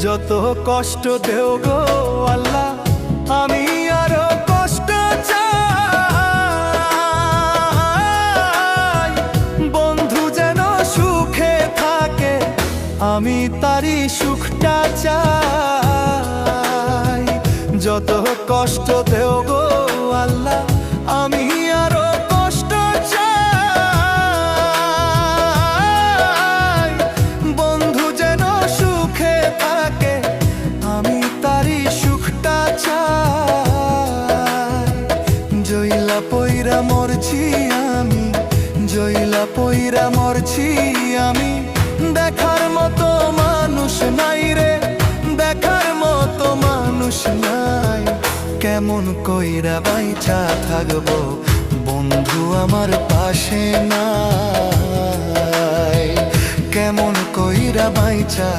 যত কষ্ট দেও গো আল্লাহ, আমি আরো কষ্ট চাই। বন্ধু যেন সুখে থাকে, আমি তারই সুখটা চাই। যত কষ্ট দেও গো আল্লাহ, আমি আরো কষ্ট চাই। বন্ধু যেন সুখে থাকে, আমি তারই সুখটা চাই। জইলা পইরা মরছি আমি, জইলা পইরা মরছি আমি, দেখার মতো মানুষ নাই রে, দেখার মতো মানুষ নাই। কেমন কইরা বাইচা থাকবো বন্ধু আমার পাশে নাই, কেমন কইরা বাইচা